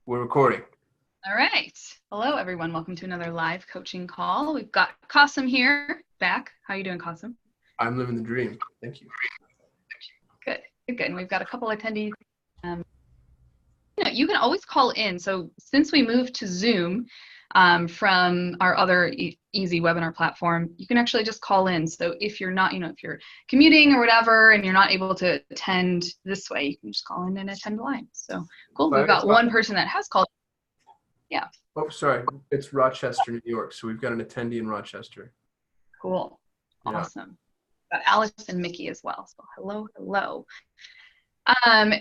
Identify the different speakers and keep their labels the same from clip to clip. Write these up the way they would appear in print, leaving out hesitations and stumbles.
Speaker 1: We're recording.
Speaker 2: All right. Hello, everyone. Welcome to another live coaching call. We've got Kasim here back. How you doing, Kasim?
Speaker 1: I'm living the dream. Thank you.
Speaker 2: Good. Good. Good. And we've got a couple attendees. You can always call in. So since we moved to Zoom from our other easy webinar platform, you can actually just call in. So if you're not, if you're commuting or whatever, and you're not able to attend this way, you can just call in and attend live. So cool. We've got one person that has called. Yeah.
Speaker 1: Oh, sorry. It's Rochester, New York. So we've got an attendee in Rochester.
Speaker 2: Cool.
Speaker 1: Yeah.
Speaker 2: Awesome. Got Alice and Mickey as well. So hello, hello.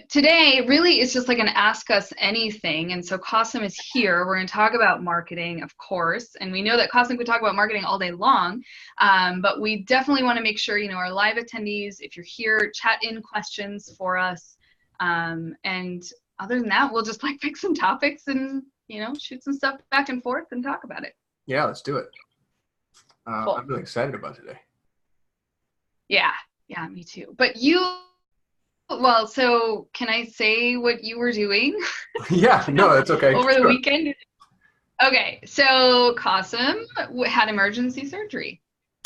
Speaker 2: Today really is just like an ask us anything. And so Qasim is here. We're going to talk about marketing, of course. And we know that Qasim could talk about marketing all day long. But we definitely want to make sure, our live attendees, if you're here, chat in questions for us. And other than that, we'll just pick some topics and, shoot some stuff back and forth and talk about it.
Speaker 1: Yeah, let's do it.
Speaker 2: Cool.
Speaker 1: I'm really excited about today.
Speaker 2: Yeah, me too. But well, so can I say what you were doing?
Speaker 1: Yeah, no, that's okay.
Speaker 2: Over the
Speaker 1: Sure.
Speaker 2: weekend? Okay, so Qasim had emergency surgery,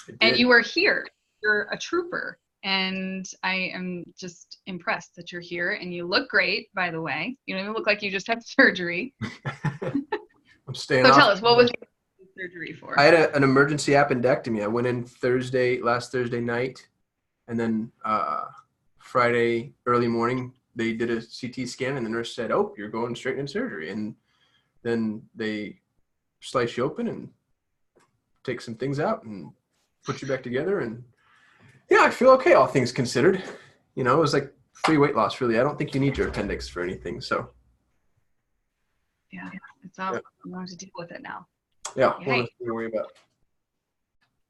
Speaker 1: It
Speaker 2: and
Speaker 1: did.
Speaker 2: you were here. You're a trooper, and I am just impressed that you're here, and you look great, by the way. You don't even look like you just had surgery.
Speaker 1: I'm staying
Speaker 2: So
Speaker 1: off.
Speaker 2: tell us, what was the surgery for?
Speaker 1: I had an emergency appendectomy. I went in last Thursday night, and then Friday early morning, they did a CT scan, and the nurse said, "Oh, you're going straight into surgery." And then they slice you open and take some things out and put you back together. And yeah, I feel okay, all things considered. It was like free weight loss, really. I don't think you need your appendix for anything. So
Speaker 2: Yeah, it's out.
Speaker 1: yeah,
Speaker 2: You don't have to deal with it now.
Speaker 1: yeah, one
Speaker 2: Hey,
Speaker 1: less thing to worry about.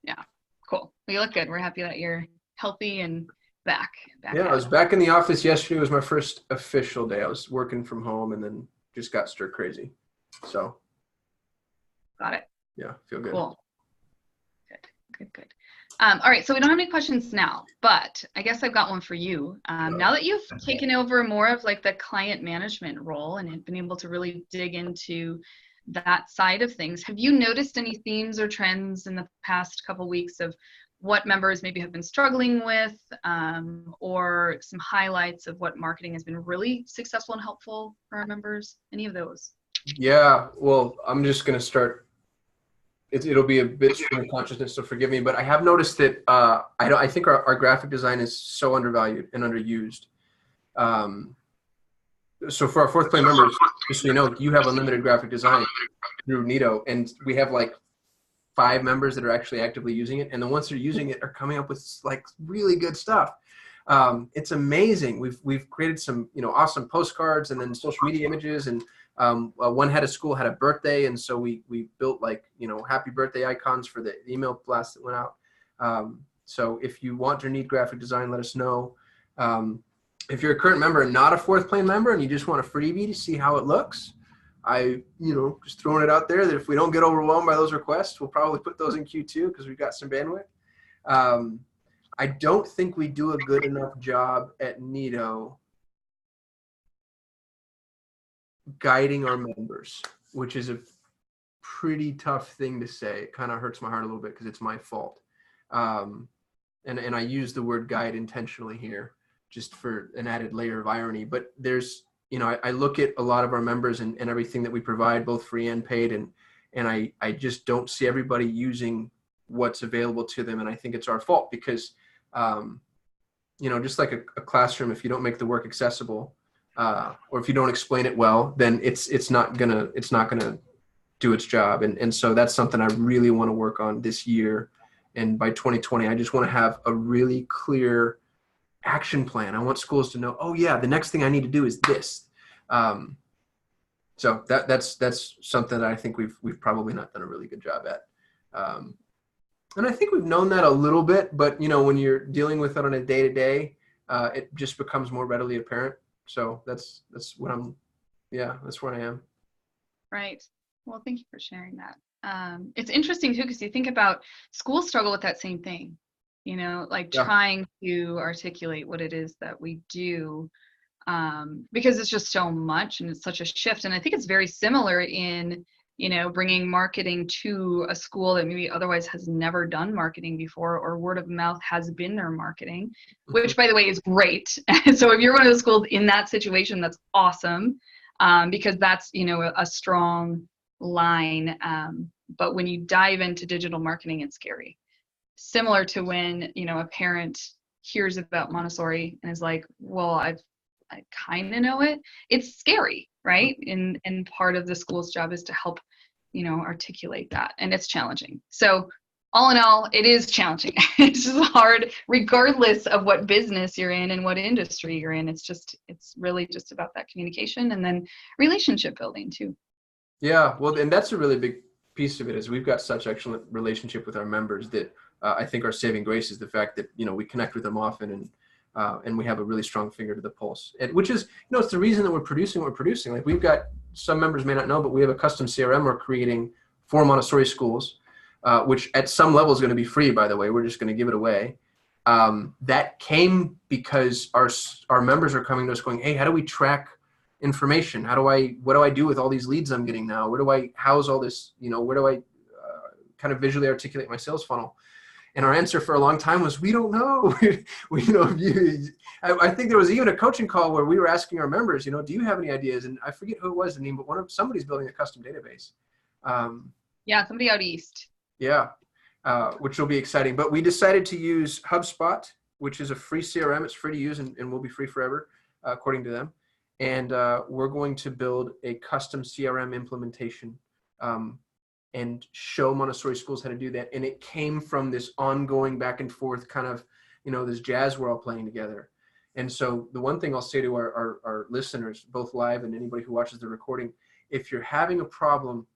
Speaker 2: yeah, cool. Well, you look good. We're happy that you're healthy and back
Speaker 1: Yeah, I
Speaker 2: at
Speaker 1: was
Speaker 2: it.
Speaker 1: back in the office yesterday. It was my first official day. I was working from home and then just got stir crazy. So
Speaker 2: Got it.
Speaker 1: yeah, feel good.
Speaker 2: Cool. Good. All right, so we don't have any questions now, but I guess I've got one for you. Now that you've taken over more of the client management role and have been able to really dig into that side of things, have you noticed any themes or trends in the past couple weeks of what members maybe have been struggling with, or some highlights of what marketing has been really successful and helpful for our members? Any of those?
Speaker 1: Yeah, well, I'm just gonna start. It'll be a bit stream of consciousness, so forgive me. But I have noticed that I think our graphic design is so undervalued and underused. Um, so for our fourth play members, just so you know, you have unlimited graphic design through Nito, and we have like 5 members that are actually actively using it, and the ones that are using it are coming up with really good stuff. It's amazing. We've created some awesome postcards and then social media images, and one head of school had a birthday, and so we built happy birthday icons for the email blast that went out. So if you want or need graphic design, let us know. If you're a current member and not a fourth plane member and you just want a freebie to see how it looks, just throwing it out there that if we don't get overwhelmed by those requests, we'll probably put those in Q2 because we've got some bandwidth. I don't think we do a good enough job at Nito guiding our members, which is a pretty tough thing to say. It kind of hurts my heart a little bit because it's my fault. And I use the word guide intentionally here just for an added layer of irony. But there's, I look at a lot of our members and everything that we provide, both free and paid, and I just don't see everybody using what's available to them. And I think it's our fault because, just like a classroom, if you don't make the work accessible, or if you don't explain it well, then it's not gonna do its job. And so that's something I really want to work on this year. And by 2020, I just want to have a really clear action plan. I want schools to know, oh yeah, the next thing I need to do is this. So that's something that I think we've probably not done a really good job at. And I think we've known that a little bit, but when you're dealing with it on a day-to-day, it just becomes more readily apparent. So that's what that's where I am.
Speaker 2: Right. Well, thank you for sharing that. It's interesting too, because you think about schools struggle with that same thing,
Speaker 1: Yeah.
Speaker 2: trying to articulate what it is that we do. because it's just so much and it's such a shift. And I think it's very similar in, bringing marketing to a school that maybe otherwise has never done marketing before, or word of mouth has been their marketing, which by the way is great. So if you're one of the schools in that situation, that's awesome, because that's, a strong line. But when you dive into digital marketing, it's scary. Similar to when, a parent hears about Montessori and is like, well, I kind of know it. It's scary, right? And part of the school's job is to help, articulate that, and it's challenging. So all in all, it is challenging. It's just hard, regardless of what business you're in and what industry you're in. It's really just about that communication and then relationship building too.
Speaker 1: Yeah, well, and that's a really big piece of it, is we've got such excellent relationship with our members that I think our saving grace is the fact that, we connect with them often, and we have a really strong finger to the pulse, which is, it's the reason that we're producing what we're producing. Like, we've got, some members may not know, but we have a custom CRM we're creating for Montessori schools, which at some level is going to be free, by the way. We're just going to give it away. That came because our members are coming to us going, hey, how do we track information? What do I do with all these leads I'm getting now? Where do I house all this? Where do I kind of visually articulate my sales funnel? And our answer for a long time was, we don't know. I think there was even a coaching call where we were asking our members, do you have any ideas? And I forget who it was, Daneen, but somebody's building a custom database.
Speaker 2: Yeah, somebody out east.
Speaker 1: Yeah, which will be exciting. But we decided to use HubSpot, which is a free CRM. It's free to use and will be free forever, according to them. And we're going to build a custom CRM implementation and show Montessori schools how to do that. And it came from this ongoing back and forth kind of, this jazz we're all playing together. And so the one thing I'll say to our listeners, both live and anybody who watches the recording, if you're having a problem,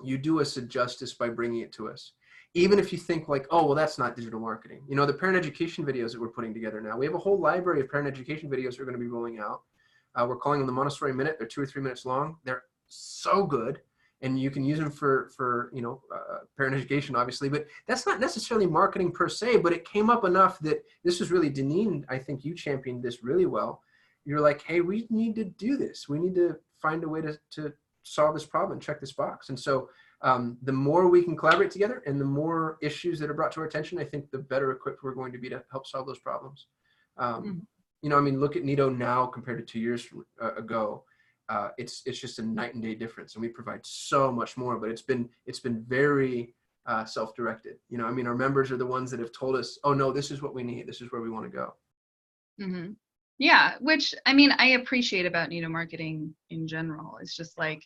Speaker 1: you do us a justice by bringing it to us. Even if you think like, oh, well, that's not digital marketing. The parent education videos that we're putting together now, we have a whole library of parent education videos we're going to be rolling out. We're calling them the Montessori Minute. They're 2 or 3 minutes long. They're so good. And you can use them for parent education, obviously, but that's not necessarily marketing per se, but it came up enough that this is really, Daneen, I think you championed this really well. You're like, hey, we need to do this. We need to find a way to solve this problem and check this box. And so the more we can collaborate together and the more issues that are brought to our attention, I think the better equipped we're going to be to help solve those problems. Look at Nido now compared to 2 years ago. It's just a night and day difference, and we provide so much more. But it's been very self-directed. Our members are the ones that have told us, "Oh no, this is what we need. This is where we want to go."
Speaker 2: Mm-hmm. Yeah, which I appreciate about Nido marketing in general. It's just like,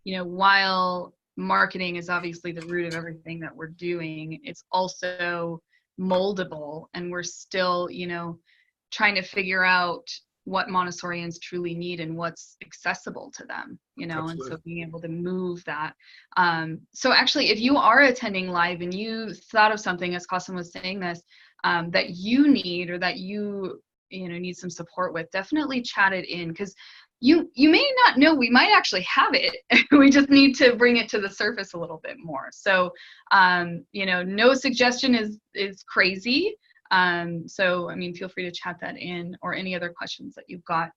Speaker 2: while marketing is obviously the root of everything that we're doing, it's also moldable, and we're still, trying to figure out what Montessorians truly need and what's accessible to them,
Speaker 1: Absolutely.
Speaker 2: and so being able to move that. So actually, if you are attending live and you thought of something, as Kasim was saying this, that you need, or that you need some support with, definitely chat it in, because you may not know, we might actually have it. We just need to bring it to the surface a little bit more. So, no suggestion is crazy. So, feel free to chat that in, or any other questions that you've got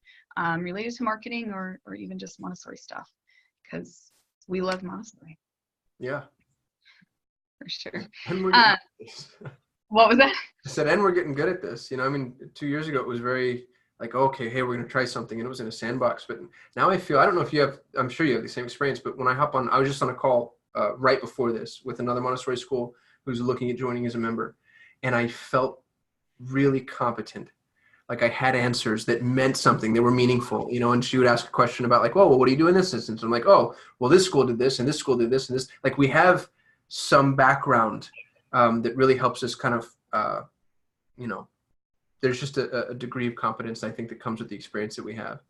Speaker 2: related to marketing or even just Montessori stuff, because we love Montessori.
Speaker 1: Yeah.
Speaker 2: For sure.
Speaker 1: And we're
Speaker 2: what was that?
Speaker 1: I said, and we're getting good at this. 2 years ago, it was very like, okay, hey, we're going to try something. And it was in a sandbox. But now I feel, I don't know if you have, I'm sure you have the same experience, but when I hop on, I was just on a call right before this with another Montessori school who's looking at joining as a member. And I felt really competent. Like I had answers that meant something. They were meaningful, and she would ask a question about like, oh, well, what do you do in this instance? I'm like, oh, well, this school did this and this school did this and this. Like we have some background that really helps us kind of, there's just a degree of competence, I think, that comes with the experience that we have.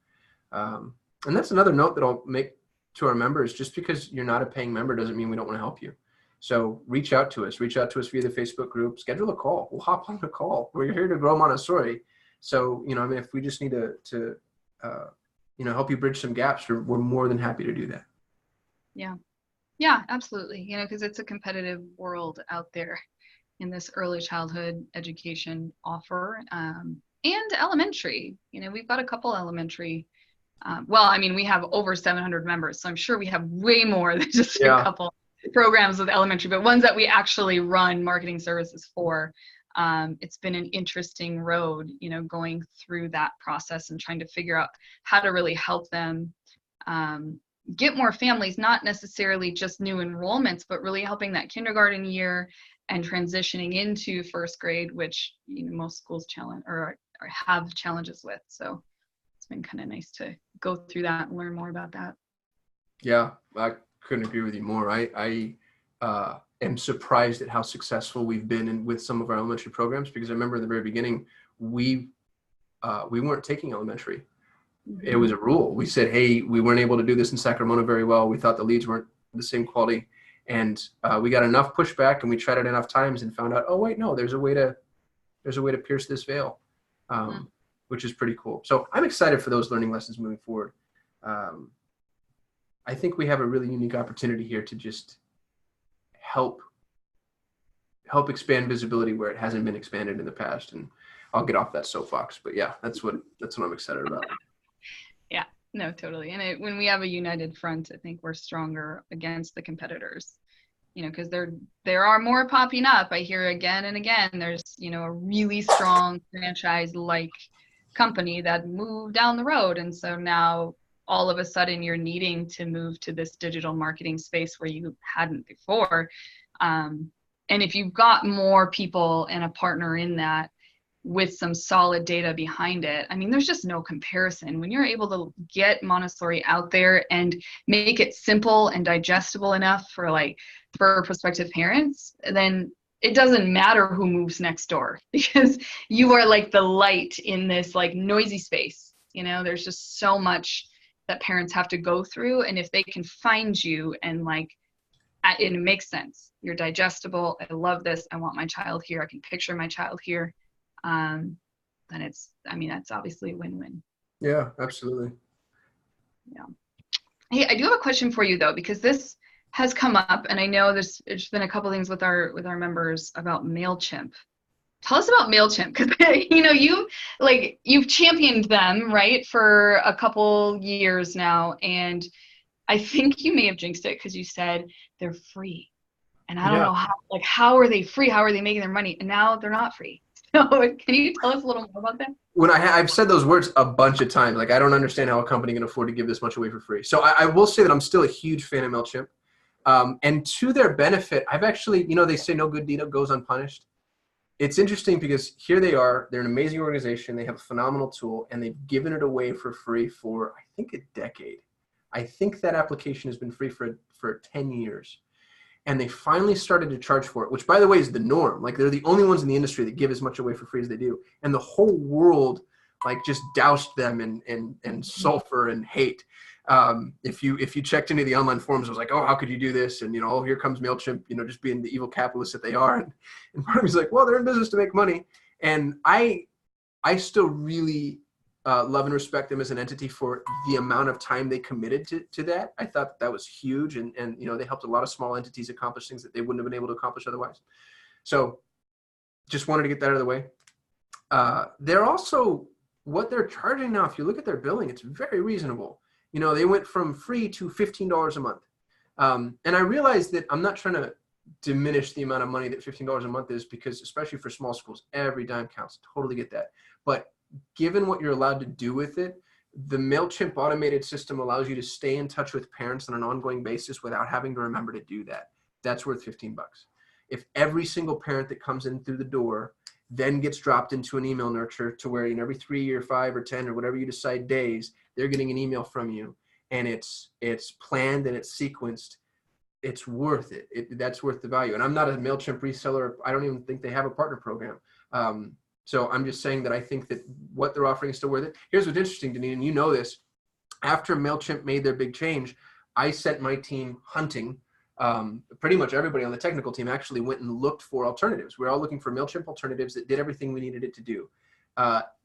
Speaker 1: And that's another note that I'll make to our members. Just because you're not a paying member doesn't mean we don't want to help you. So reach out to us via the Facebook group, schedule a call. We'll hop on a call. We're here to grow Montessori. So, if we just need to help you bridge some gaps, we're more than happy to do that.
Speaker 2: Yeah, absolutely. Because it's a competitive world out there in this early childhood education offer. and elementary. You know, we've got a couple elementary. Well, I mean, we have over 700 members, so I'm sure we have way more than just a
Speaker 1: Yeah.
Speaker 2: couple programs with elementary, but ones that we actually run marketing services for. It's been an interesting road, you know, going through that process and trying to figure out how to really help them get more families, not necessarily just new enrollments, but really helping that kindergarten year and transitioning into first grade, which, you know, most schools challenge or have challenges with. So it's been kind of nice to go through that and learn more about that.
Speaker 1: Yeah, I couldn't agree with you more. I am surprised at how successful we've been with some of our elementary programs, because I remember in the very beginning, we weren't taking elementary.
Speaker 2: Mm-hmm.
Speaker 1: It was a rule. We said, hey, we weren't able to do this in Sacramento very well. We thought the leads weren't the same quality. And we got enough pushback, and we tried it enough times and found out, oh, wait, no, there's a way to pierce this veil, which is pretty cool. So I'm excited for those learning lessons moving forward. I think we have a really unique opportunity here to just help expand visibility where it hasn't been expanded in the past. And I'll get off that soapbox, but yeah, that's what I'm excited about.
Speaker 2: Yeah, no, totally. And when we have a united front, I think we're stronger against the competitors, you know, because there are more popping up. I hear again and again, there's, you know, a really strong franchise-like company that moved down the road. And so now all of a sudden you're needing to move to this digital marketing space where you hadn't before. And if you've got more people and a partner in that, with some solid data behind it, I mean, there's just no comparison. When you're able to get Montessori out there and make it simple and digestible enough for prospective parents, then it doesn't matter who moves next door, because you are like the light in this like noisy space. You know, there's just so much that parents have to go through. And if they can find you and it makes sense, you're digestible, I love this, I want my child here, I can picture my child here, then that's obviously a win-win.
Speaker 1: Yeah, absolutely.
Speaker 2: Yeah. Hey, I do have a question for you though, because this has come up, and I know there's been a couple things with our members about MailChimp. Tell us about MailChimp, because you know you've championed them, right, for a couple years now, and I think you may have jinxed it because you said they're free, and I don't know how are they free? How are they making their money? And now they're not free. So can you tell us a little more about that?
Speaker 1: When I've said those words a bunch of times, like I don't understand how a company can afford to give this much away for free. So I will say that I'm still a huge fan of MailChimp. And to their benefit, I've actually, you know, they say no good deed goes unpunished. It's interesting because here they are, they're an amazing organization, they have a phenomenal tool, and they've given it away for free for, I think, a decade. I think that application has been free for 10 years. And they finally started to charge for it, which, by the way, is the norm. Like, they're the only ones in the industry that give as much away for free as they do. And the whole world, like, just doused them in sulfur and hate. If you checked into the online forums, it was like, oh, how could you do this? And, you know, oh, here comes MailChimp, you know, just being the evil capitalists that they are. And part of me is like, well, they're in business to make money. And I still really love and respect them as an entity for the amount of time they committed to that. I thought that was huge. And, you know, they helped a lot of small entities accomplish things that they wouldn't have been able to accomplish otherwise. So just wanted to get that out of the way. They're also, what they're charging now, if you look at their billing, it's very reasonable. You know, they went from free to $15 a month. And I realized that I'm not trying to diminish the amount of money that $15 a month is, because especially for small schools, every dime counts. Totally get that. But given what you're allowed to do with it, the MailChimp automated system allows you to stay in touch with parents on an ongoing basis without having to remember to do that. That's worth $15. If every single parent that comes in through the door then gets dropped into an email nurture to where, you know, every 3 or 5 or 10 or whatever you decide days, they're getting an email from you, and it's planned and it's sequenced, it's worth it. That's worth the value. And I'm not a MailChimp reseller. I don't even think they have a partner program. So I'm just saying that I think that what they're offering is still worth it. Here's what's interesting, Daneen, and you know this. After MailChimp made their big change, I sent my team hunting. Pretty much everybody on the technical team actually went and looked for alternatives. We're all looking for MailChimp alternatives that did everything we needed it to do.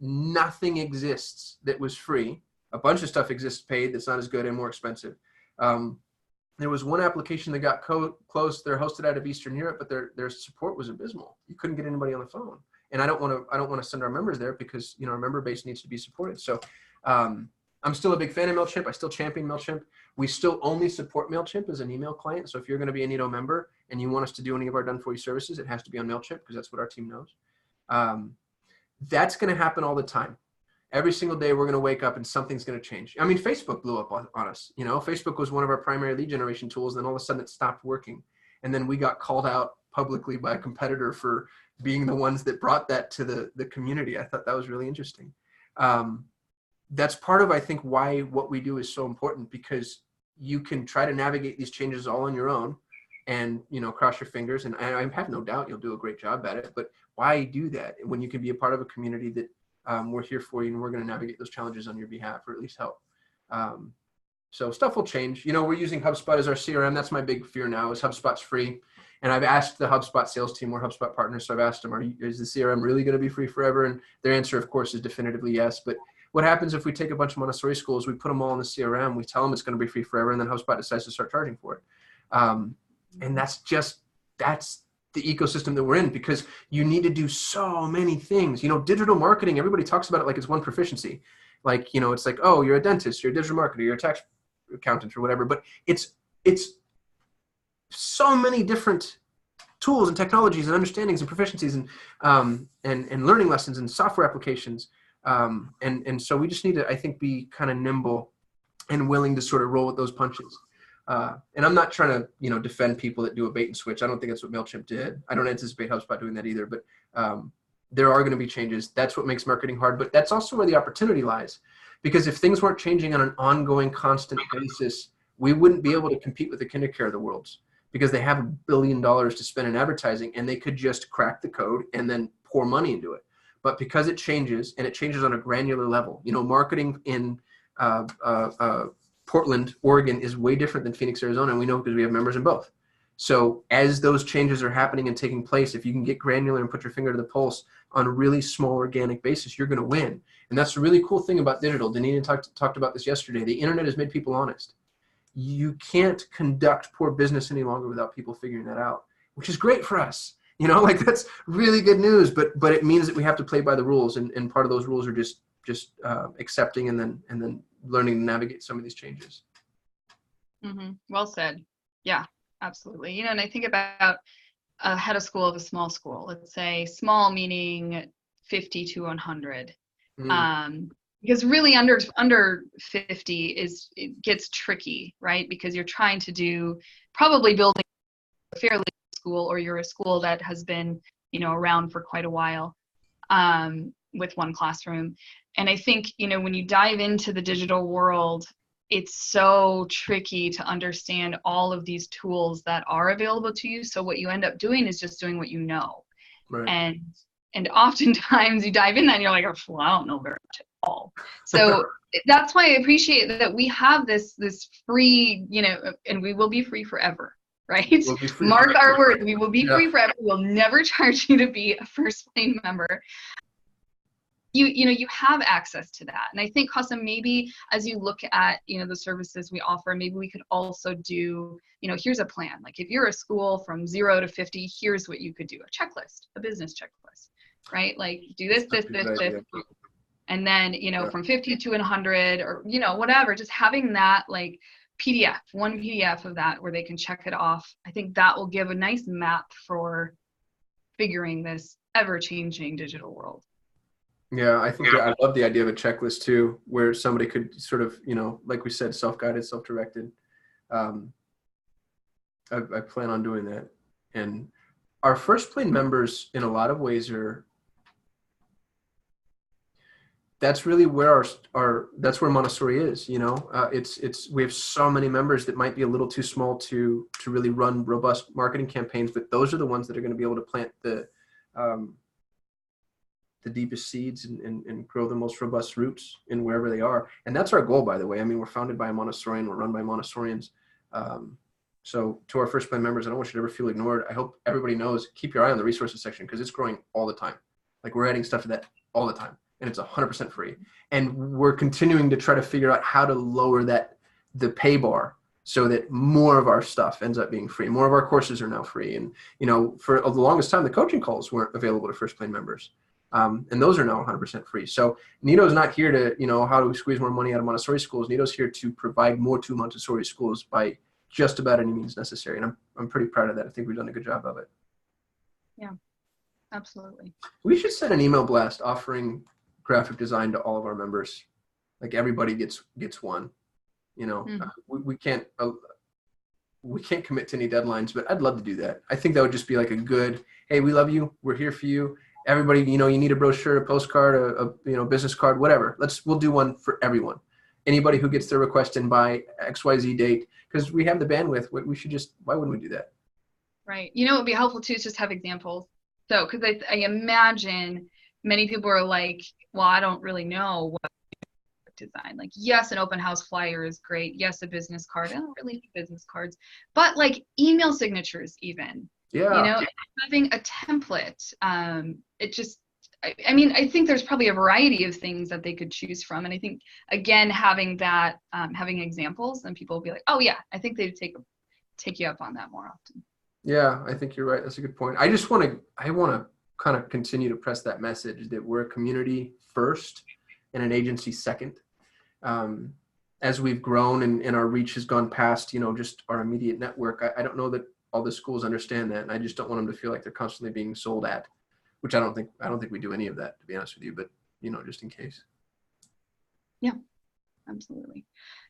Speaker 1: Nothing exists that was free. A bunch of stuff exists paid that's not as good and more expensive. There was one application that got closed. They're hosted out of Eastern Europe, but their support was abysmal. You couldn't get anybody on the phone. And I don't want to send our members there because, our member base needs to be supported. So I'm still a big fan of MailChimp. I still champion MailChimp. We still only support MailChimp as a email client. So if you're going to be a Neato member and you want us to do any of our done for you services, it has to be on MailChimp because that's what our team knows. That's going to happen all the time. Every single day we're going to wake up and something's going to change. I mean, Facebook blew up on us. Facebook was one of our primary lead generation tools. Then all of a sudden it stopped working. And then we got called out publicly by a competitor for being the ones that brought that to the community. I thought that was really interesting. That's part of, I think, why what we do is so important, because you can try to navigate these changes all on your own and, cross your fingers. And I have no doubt you'll do a great job at it. But why do that when you can be a part of a community that we're here for you and we're going to navigate those challenges on your behalf, or at least help. So stuff will change. We're using HubSpot as our CRM. That's my big fear now, is HubSpot's free. And I've asked the HubSpot sales team, we're HubSpot partners, so I've asked them, is the CRM really going to be free forever? And their answer, of course, is definitively yes. But what happens if we take a bunch of Montessori schools, we put them all in the CRM, we tell them it's going to be free forever, and then HubSpot decides to start charging for it? And that's the ecosystem that we're in, because you need to do so many things. Digital marketing, everybody talks about it like it's one proficiency. Like, it's like, oh, you're a dentist, you're a digital marketer, you're a tax accountant or whatever. But it's so many different tools and technologies and understandings and proficiencies and learning lessons and software applications. And so we just need to, I think, be kind of nimble and willing to sort of roll with those punches. And I'm not trying to, defend people that do a bait and switch. I don't think that's what MailChimp did. I don't anticipate HubSpot doing that either, but there are going to be changes. That's what makes marketing hard, but that's also where the opportunity lies. Because if things weren't changing on an ongoing, constant basis, we wouldn't be able to compete with the KinderCare of the world, because they have $1 billion to spend in advertising and they could just crack the code and then pour money into it. But because it changes, and it changes on a granular level, marketing in Portland, Oregon is way different than Phoenix, Arizona, and we know because we have members in both. So as those changes are happening and taking place, if you can get granular and put your finger to the pulse on a really small organic basis, you're going to win. And that's the really cool thing about digital. Daneen talked about this yesterday. The internet has made people honest. You can't conduct poor business any longer without people figuring that out, which is great for us. That's really good news, but it means that we have to play by the rules. And part of those rules are just accepting and then learning to navigate some of these changes.
Speaker 2: Mm-hmm. Well said. Yeah, absolutely. And I think about a head of school of a small school. Let's say small meaning 50 to 100. Because really under 50 it gets tricky, right? Because you're trying to do probably building a fairly school, or you're a school that has been, around for quite a while, with one classroom. And I think, when you dive into the digital world, it's so tricky to understand all of these tools that are available to you. So what you end up doing is just doing what you know. Right. And oftentimes you dive in that and you're like, oh, well, I don't know very much at all. So that's why I appreciate that we have this free, and we will be free forever, right? We'll free Mark forever. Our words, we will be free forever. We'll never charge you to be a First Plane member. You have access to that. And I think, Kasim, maybe as you look at, the services we offer, maybe we could also do, here's a plan. Like if you're a school from 0 to 50, here's what you could do. A checklist, a business checklist, right? Like do this. And then, from 50 to 100 or, whatever, just having that like PDF, one PDF of that where they can check it off. I think that will give a nice map for figuring this ever-changing digital world.
Speaker 1: Yeah, I think I love the idea of a checklist too, where somebody could sort of, like we said, self-guided, self-directed. I plan on doing that. And our First Plane members, in a lot of ways, that's really where that's where Montessori is. We have so many members that might be a little too small to really run robust marketing campaigns, but those are the ones that are going to be able to plant the deepest seeds and grow the most robust roots in wherever they are. And that's our goal, by the way. I mean, we're founded by a Montessorian, we're run by Montessorians. So to our First Plane members, I don't want you to ever feel ignored. I hope everybody knows, keep your eye on the resources section because it's growing all the time. Like we're adding stuff to that all the time and it's 100% free. And we're continuing to try to figure out how to lower the pay bar so that more of our stuff ends up being free. More of our courses are now free. And, for the longest time, the coaching calls weren't available to First Plane members. And those are now 100% free. So NITO's not here to, how do we squeeze more money out of Montessori schools? NITO's here to provide more to Montessori schools by just about any means necessary. And I'm pretty proud of that. I think we've done a good job of it.
Speaker 2: Yeah, absolutely.
Speaker 1: We should send an email blast offering graphic design to all of our members. Like everybody gets one, we can't commit to any deadlines, but I'd love to do that. I think that would just be like a good, hey, we love you. We're here for you. Everybody, you need a brochure, a postcard, a business card, whatever. We'll do one for everyone. Anybody who gets their request in by XYZ date, because we have the bandwidth, why wouldn't we do that?
Speaker 2: Right. What would be helpful too is just have examples. So, because I imagine many people are like, well, I don't really know what design. Like, yes, an open house flyer is great. Yes, a business card. I don't really need business cards, but like email signatures even.
Speaker 1: Yeah.
Speaker 2: Having a template. I think there's probably a variety of things that they could choose from. And I think, again, having that, having examples, then people will be like, oh yeah, I think they'd take you up on that more often.
Speaker 1: Yeah, I think you're right. That's a good point. I want to kind of continue to press that message that we're a community first and an agency second. As we've grown and our reach has gone past, just our immediate network, I don't know that all the schools understand that. And I just don't want them to feel like they're constantly being sold at, which I don't think we do any of that, to be honest with you, but just in case.
Speaker 2: Yeah, absolutely.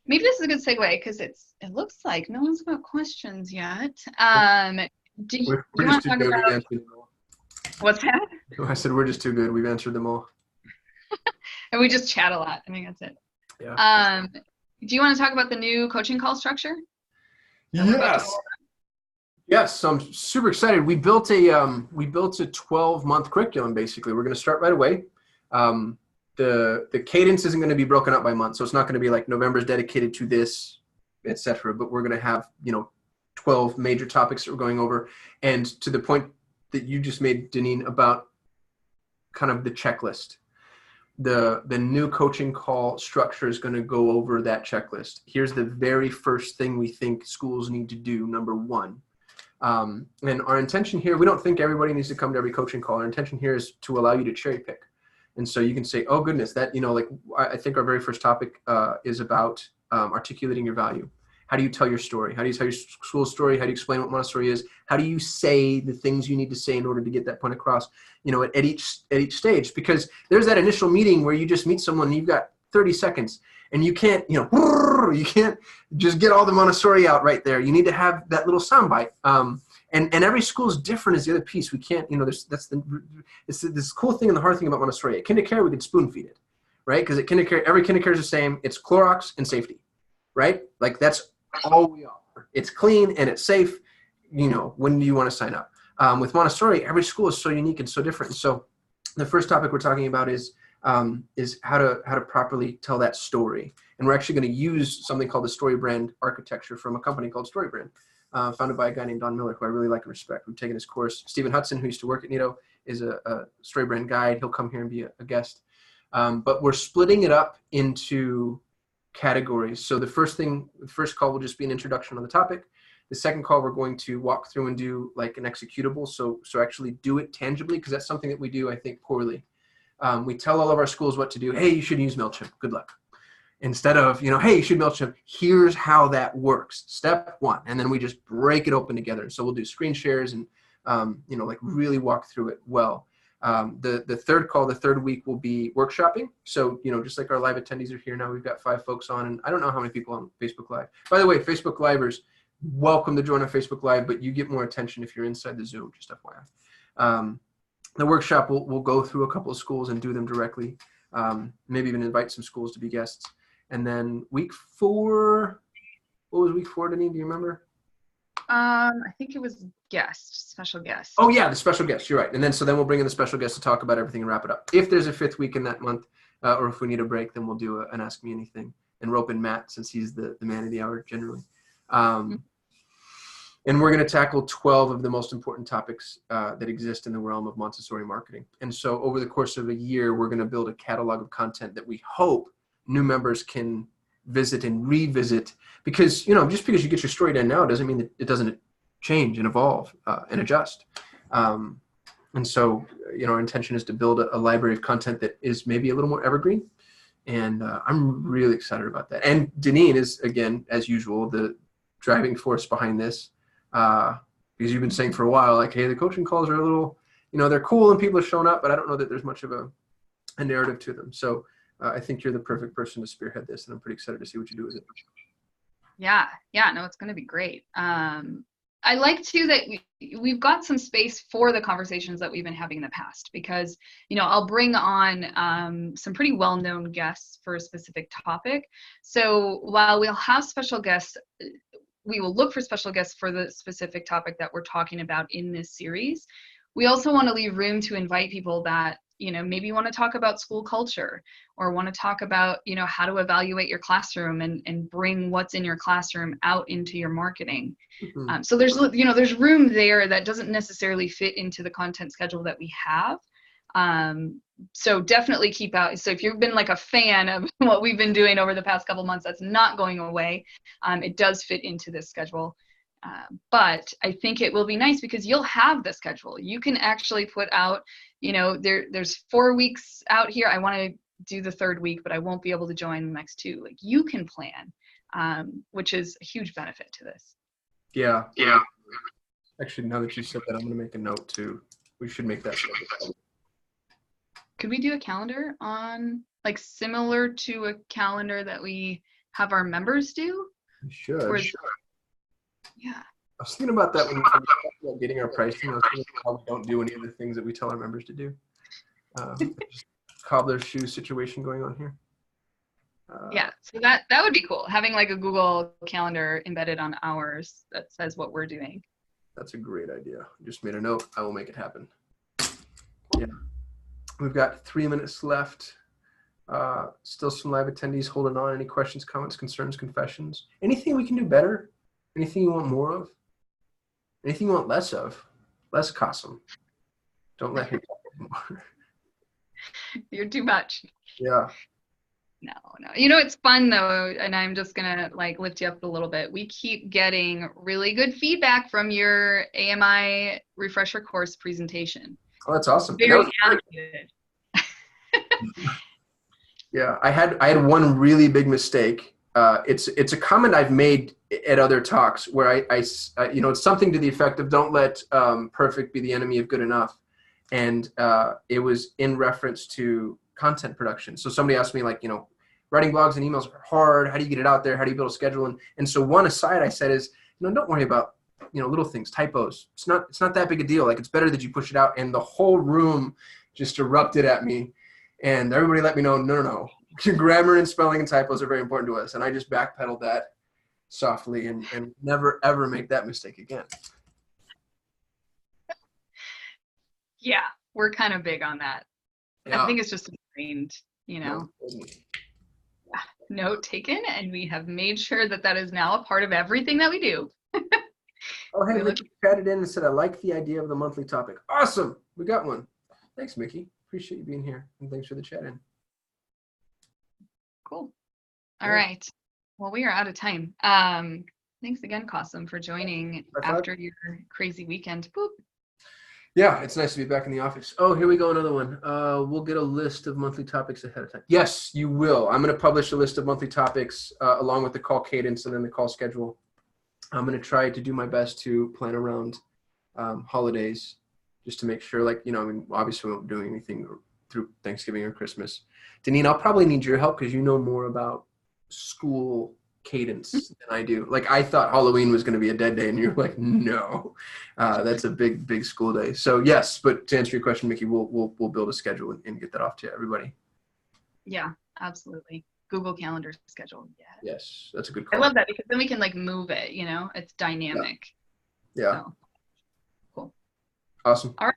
Speaker 2: Maybe this is a good segue because it looks like no one's got questions yet. Do you want to talk about what's that?
Speaker 1: I said we're just too good. We've answered them all.
Speaker 2: And we just chat a lot. I think that's it.
Speaker 1: Yeah.
Speaker 2: Do you want to talk about the new coaching call structure?
Speaker 1: Yes, I'm super excited. We built a 12-month curriculum. Basically, we're going to start right away. The cadence isn't going to be broken up by month, so it's not going to be like November's dedicated to this, etc. But we're going to have 12 major topics that we're going over, and to the point that you just made, Daneen, about kind of the checklist. The new coaching call structure is going to go over that checklist. Here's the very first thing we think schools need to do, number one. And our intention here, we don't think everybody needs to come to every coaching call. Our intention here is to allow you to cherry pick. And so you can say, oh goodness, that, I think our very first topic is about articulating your value. How do you tell your story? How do you tell your school story? How do you explain what Montessori is? How do you say the things you need to say in order to get that point across, at each stage? Because there's that initial meeting where you just meet someone and you've got 30 seconds and you can't, you can't just get all the Montessori out right there. You need to have that little soundbite. And every school is different as the other piece. We can't, it's this cool thing and the hard thing about Montessori. At kindergarten, we could spoon feed it, right? Because at kindergarten, every kindergarten is the same. It's Clorox and safety, right? Like that's all we offer. It's clean and it's safe. When do you want to sign up? With Montessori, every school is so unique and so different. And so the first topic we're talking about is how to properly tell that story. And we're actually going to use something called the story brand architecture from a company called Storybrand, founded by a guy named Don Miller, who I really like and respect. We've taken his course. Stephen Hudson, who used to work at NITO, is a Storybrand guide. He'll come here and be a guest. But we're splitting it up into categories. So the first call will just be an introduction on the topic. The second call, we're going to walk through and do like an executable. So actually do it tangibly, because that's something that we do, I think, poorly. We tell all of our schools what to do. Hey, you should use MailChimp. Good luck. Instead of, hey, you should MailChimp. Here's how that works. Step one. And then we just break it open together. So we'll do screen shares and, really walk through it well. The third call, the third week will be workshopping. So, just like our live attendees are here now, we've got 5 folks on, and I don't know how many people on Facebook Live. By the way, Facebook Livers, welcome to join our Facebook Live, but you get more attention if you're inside the Zoom, just FYI. The workshop, we'll go through a couple of schools and do them directly, maybe even invite some schools to be guests. And then week 4, what was week 4, Daneen? Do you remember?
Speaker 2: I think it was special guest.
Speaker 1: Oh yeah, the special guest, you're right. And then we'll bring in the special guest to talk about everything and wrap it up. If there's a 5th week in that month, or if we need a break, then we'll do an Ask Me Anything and rope in Matt, since he's the man of the hour generally. And we're going to tackle 12 of the most important topics that exist in the realm of Montessori marketing. And so over the course of a year, we're going to build a catalog of content that we hope new members can visit and revisit, because, just because you get your story done now doesn't mean that it doesn't change and evolve and adjust. And so, our intention is to build a library of content that is maybe a little more evergreen. And I'm really excited about that. And Daneen is, again, as usual, the driving force behind this. Because you've been saying for a while, like, hey, the coaching calls are a little, they're cool and people are showing up, but I don't know that there's much of a narrative to them. So I think you're the perfect person to spearhead this, and I'm pretty excited to see what you do with it.
Speaker 2: Yeah, no, it's going to be great. I like too that we've got some space for the conversations that we've been having in the past, because, I'll bring on some pretty well-known guests for a specific topic. So while we'll have special guests, we will look for special guests for the specific topic that we're talking about in this series. We also want to leave room to invite people that, maybe want to talk about school culture, or want to talk about, how to evaluate your classroom and bring what's in your classroom out into your marketing.
Speaker 1: Mm-hmm.
Speaker 2: So there's room there that doesn't necessarily fit into the content schedule that we have. So definitely keep out. So if you've been like a fan of what we've been doing over the past couple months, that's not going away. It does fit into this schedule. But I think it will be nice because you'll have the schedule. You can actually put out, there's 4 weeks out here. I want to do the 3rd week, but I won't be able to join the next 2. Like, you can plan, which is a huge benefit to this.
Speaker 1: Yeah. Actually, now that you said that, I'm going to make a note too. We should make that schedule.
Speaker 2: Could we do a calendar on, like, similar to a calendar that we have our members do?
Speaker 1: We should.
Speaker 2: Yeah.
Speaker 1: I was thinking about that when we were talking about getting our pricing. I was thinking how we don't do any of the things that we tell our members to do. Just cobbler's shoe situation going on here.
Speaker 2: Yeah, so that would be cool. Having like a Google Calendar embedded on ours that says what we're doing.
Speaker 1: That's a great idea. Just made a note. I will make it happen. Yeah. We've got 3 minutes left. Still some live attendees holding on. Any questions, comments, concerns, confessions? Anything we can do better? Anything you want more of? Anything you want less of? Less Kasim. Don't let him talk anymore.
Speaker 2: You're too much.
Speaker 1: Yeah.
Speaker 2: No. It's fun though, and I'm just gonna like lift you up a little bit. We keep getting really good feedback from your AMI refresher course presentation.
Speaker 1: Oh, that's awesome.
Speaker 2: Very animated.
Speaker 1: Yeah, I had one really big mistake. It's a comment I've made at other talks where I it's something to the effect of don't let perfect be the enemy of good enough, and it was in reference to content production. So somebody asked me, like, writing blogs and emails are hard. How do you get it out there? How do you build a schedule? And so one aside I said is, don't worry about little things, typos. It's not that big a deal. Like, it's better that you push it out. And the whole room just erupted at me, and everybody let me know, no. Grammar and spelling and typos are very important to us. And I just backpedaled that softly and never, ever make that mistake again.
Speaker 2: Yeah, we're kind of big on that. Yeah. I think it's just ingrained, Note taken, and we have made sure that is now a part of everything that we do.
Speaker 1: Oh, hey, Mickey chatted in and said, I like the idea of the monthly topic. Awesome. We got one. Thanks, Mickey. Appreciate you being here. And thanks for the chat in.
Speaker 2: Cool. All right. Well, we are out of time. Thanks again, Kasim, for joining after your crazy weekend. Boop.
Speaker 1: Yeah, it's nice to be back in the office. Oh, here we go, another one. We'll get a list of monthly topics ahead of time. Yes, you will. I'm going to publish a list of monthly topics along with the call cadence and then the call schedule. I'm going to try to do my best to plan around holidays just to make sure, obviously we won't do anything through Thanksgiving or Christmas. Daneen, I'll probably need your help because you know more about school cadence than I do. Like, I thought Halloween was going to be a dead day, and you're like, no, that's a big school day. So yes, but to answer your question, Mickey, we'll build a schedule and get that off to everybody.
Speaker 2: Yeah, absolutely. Google Calendar schedule. Yeah.
Speaker 1: Yes, that's a good call.
Speaker 2: I love that because then we can move it. It's dynamic.
Speaker 1: Yeah.
Speaker 2: So, cool.
Speaker 1: Awesome.
Speaker 2: All right.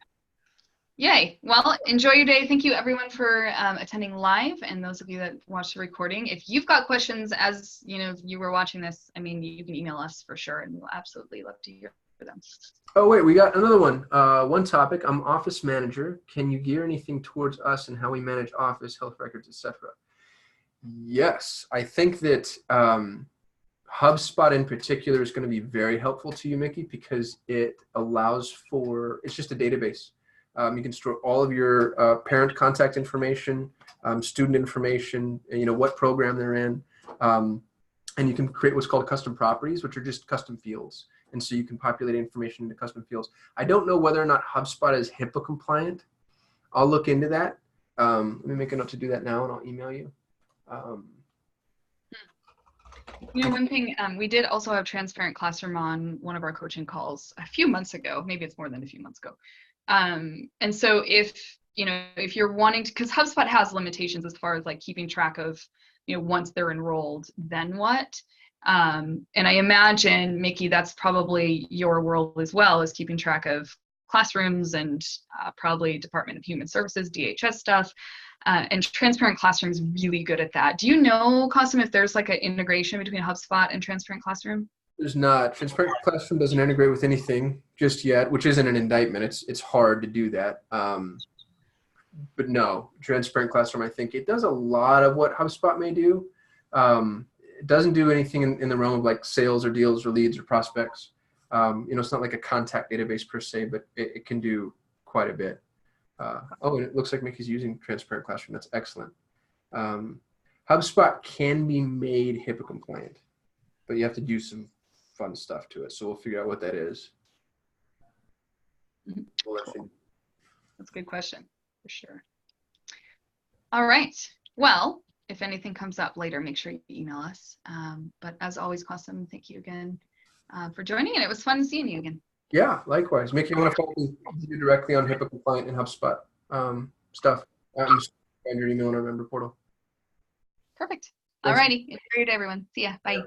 Speaker 2: Yay. Well, enjoy your day. Thank you, everyone, for attending live, and those of you that watched the recording. If you've got questions as you were watching this, you can email us for sure, and we'll absolutely love to hear them.
Speaker 1: Oh, wait, we got another one. One topic. I'm office manager. Can you gear anything towards us and how we manage office, health records, etc.? Yes, I think that HubSpot in particular is going to be very helpful to you, Mickey, because it allows for, it's just a database You can store all of your parent contact information, student information, and, what program they're in. And you can create what's called custom properties, which are just custom fields. And so you can populate information into custom fields. I don't know whether or not HubSpot is HIPAA compliant. I'll look into that. Let me make a note to do that now, and I'll email you.
Speaker 2: One thing, we did also have Transparent Classroom on one of our coaching calls a few months ago. Maybe it's more than a few months ago. And so if you're wanting to, because HubSpot has limitations as far as like keeping track of, once they're enrolled, then what? And I imagine, Mickey, that's probably your world as well, is keeping track of classrooms and probably Department of Human Services, DHS stuff. And Transparent Classroom is really good at that. Do you know, Kasim, if there's like an integration between HubSpot and Transparent Classroom?
Speaker 1: There's not. Transparent Classroom doesn't integrate with anything just yet, which isn't an indictment. It's hard to do that. But no, Transparent Classroom, I think it does a lot of what HubSpot may do. It doesn't do anything in the realm of like sales or deals or leads or prospects. It's not like a contact database per se, but it can do quite a bit. And it looks like Mickey's using Transparent Classroom. That's excellent. HubSpot can be made HIPAA compliant, but you have to do some fun stuff to it. So we'll figure out what that is.
Speaker 2: Cool. That's a good question, for sure. All right. Well, if anything comes up later, make sure you email us. But as always, Kasim, thank you again for joining, and it was fun seeing you again.
Speaker 1: Yeah, likewise. Mickey, you want to follow you directly on HIPAA compliant and HubSpot stuff. Just find your email in our member portal.
Speaker 2: Perfect. All righty. Enjoy your day, everyone. See ya. Bye.